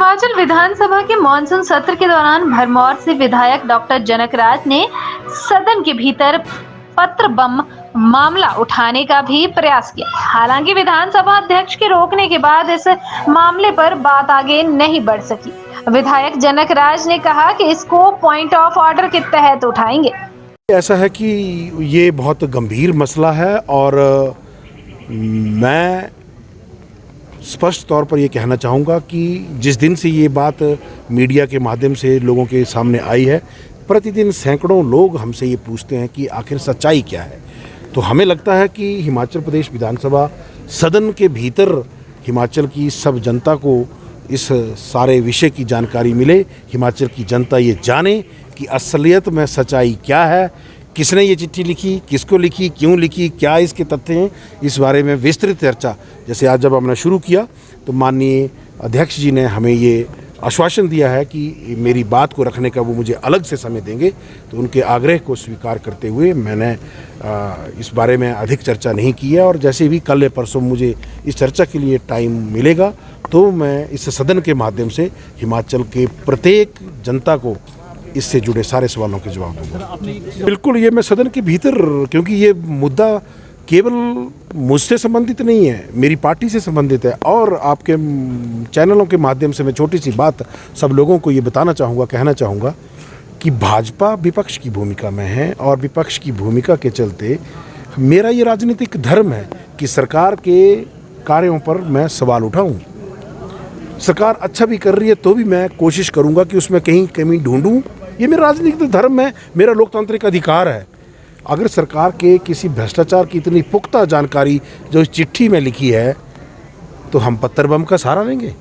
हिमाचल विधानसभा के मानसून सत्र के दौरान भरमौर से विधायक डॉक्टर जनक राज ने सदन के भीतर पत्र बम मामला उठाने का भी प्रयास किया। हालांकि विधानसभा अध्यक्ष के रोकने के बाद इस मामले पर बात आगे नहीं बढ़ सकी। विधायक जनक राज ने कहा कि इसको पॉइंट ऑफ ऑर्डर के तहत उठाएंगे। ऐसा है कि ये बहुत गंभीर मसला है और मैं स्पष्ट तौर पर ये कहना चाहूँगा कि जिस दिन से ये बात मीडिया के माध्यम से लोगों के सामने आई है, प्रतिदिन सैकड़ों लोग हमसे ये पूछते हैं कि आखिर सच्चाई क्या है। तो हमें लगता है कि हिमाचल प्रदेश विधानसभा सदन के भीतर हिमाचल की सब जनता को इस सारे विषय की जानकारी मिले, हिमाचल की जनता ये जाने कि असलियत में सच्चाई क्या है, किसने ये चिट्ठी लिखी, किसको लिखी, क्यों लिखी, क्या इसके तथ्य हैं, इस बारे में विस्तृत चर्चा। जैसे आज जब हमने शुरू किया तो माननीय अध्यक्ष जी ने हमें ये आश्वासन दिया है कि मेरी बात को रखने का वो मुझे अलग से समय देंगे, तो उनके आग्रह को स्वीकार करते हुए मैंने इस बारे में अधिक चर्चा नहीं की है। और जैसे भी कल या परसों मुझे इस चर्चा के लिए टाइम मिलेगा तो मैं इस सदन के माध्यम से हिमाचल के प्रत्येक जनता को इससे जुड़े सारे सवालों के जवाब दूंगा। बिल्कुल, ये मैं सदन के भीतर, क्योंकि ये मुद्दा केवल मुझसे संबंधित नहीं है, मेरी पार्टी से संबंधित है। और आपके चैनलों के माध्यम से मैं छोटी सी बात सब लोगों को ये बताना चाहूँगा, कहना चाहूँगा कि भाजपा विपक्ष की भूमिका में है और विपक्ष की भूमिका के चलते मेरा ये राजनीतिक धर्म है कि सरकार के कार्यों पर मैं सवाल उठाऊँ। सरकार अच्छा भी कर रही है तो भी मैं कोशिश करूँगा कि उसमें कहीं कमी ढूंढूँ। ये मेरा राजनीतिक धर्म है, मेरा लोकतांत्रिक अधिकार है। अगर सरकार के किसी भ्रष्टाचार की इतनी पुख्ता जानकारी जो इस चिट्ठी में लिखी है तो हम पत्थर बम का सहारा लेंगे।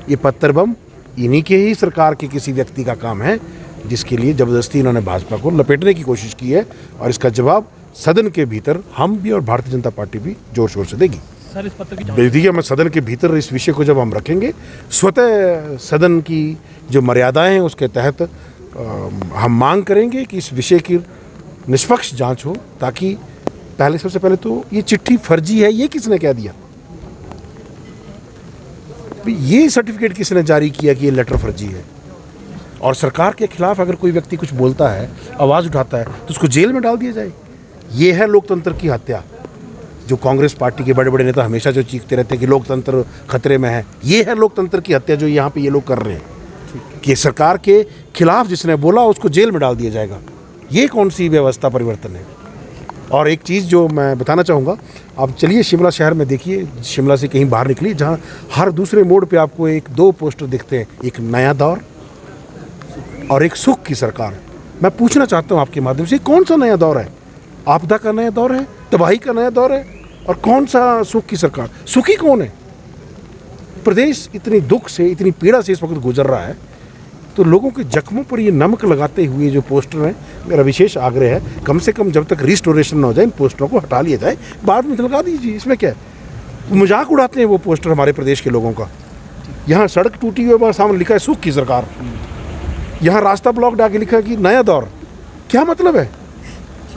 ये पत्थर बम इन्हीं के ही सरकार के किसी व्यक्ति का काम है जिसके लिए ज़बरदस्ती इन्होंने भाजपा को लपेटने की कोशिश की है, और इसका जवाब सदन के भीतर हम भी और भारतीय जनता पार्टी भी जोर शोर से देगी। सर, इस पत्र की देखिए, मैं सदन के भीतर इस विषय को जब हम रखेंगे, स्वतः सदन की जो मर्यादाएं हैं उसके तहत हम मांग करेंगे कि इस विषय की निष्पक्ष जांच हो, ताकि सबसे पहले तो ये चिट्ठी फर्जी है ये किसने कह दिया, ये सर्टिफिकेट किसने जारी किया कि ये लेटर फर्जी है। और सरकार के खिलाफ अगर कोई व्यक्ति कुछ बोलता है, आवाज़ उठाता है, तो उसको जेल में डाल दिया जाए। ये है लोकतंत्र की हत्या। जो कांग्रेस पार्टी के बड़े बड़े नेता हमेशा जो चीखते रहते हैं कि लोकतंत्र खतरे में है, ये है लोकतंत्र की हत्या जो यहाँ पे ये लोग कर रहे हैं कि सरकार के खिलाफ जिसने बोला उसको जेल में डाल दिया जाएगा। ये कौन सी व्यवस्था परिवर्तन है। और एक चीज़ जो मैं बताना चाहूँगा, आप चलिए शिमला शहर में देखिए, शिमला से कहीं बाहर निकलिए, जहाँ हर दूसरे मोड़ पे आपको एक दो पोस्टर दिखते हैं, एक नया दौर और एक सुख की सरकार। मैं पूछना चाहता हूँ आपके माध्यम से, कौन सा नया दौर है? आपदा का नया दौर है, तबाही का नया दौर है, और कौन सा सुख की सरकार? सुखी कौन है? प्रदेश इतनी दुख से, इतनी पीड़ा से इस वक्त गुजर रहा है, तो लोगों के जख्मों पर ये नमक लगाते हुए जो पोस्टर हैं, मेरा विशेष आग्रह है कम से कम जब तक रिस्टोरेशन ना हो जाए इन पोस्टरों को हटा लिया जाए, बाद में लगा दीजिए। इसमें क्या है? मजाक उड़ाते हैं वो पोस्टर हमारे प्रदेश के लोगों का। यहाँ सड़क टूटी हुई है, सामने लिखा है सुख की सरकार, यहाँ रास्ता ब्लॉक आके लिखा है कि नया दौर। क्या मतलब है?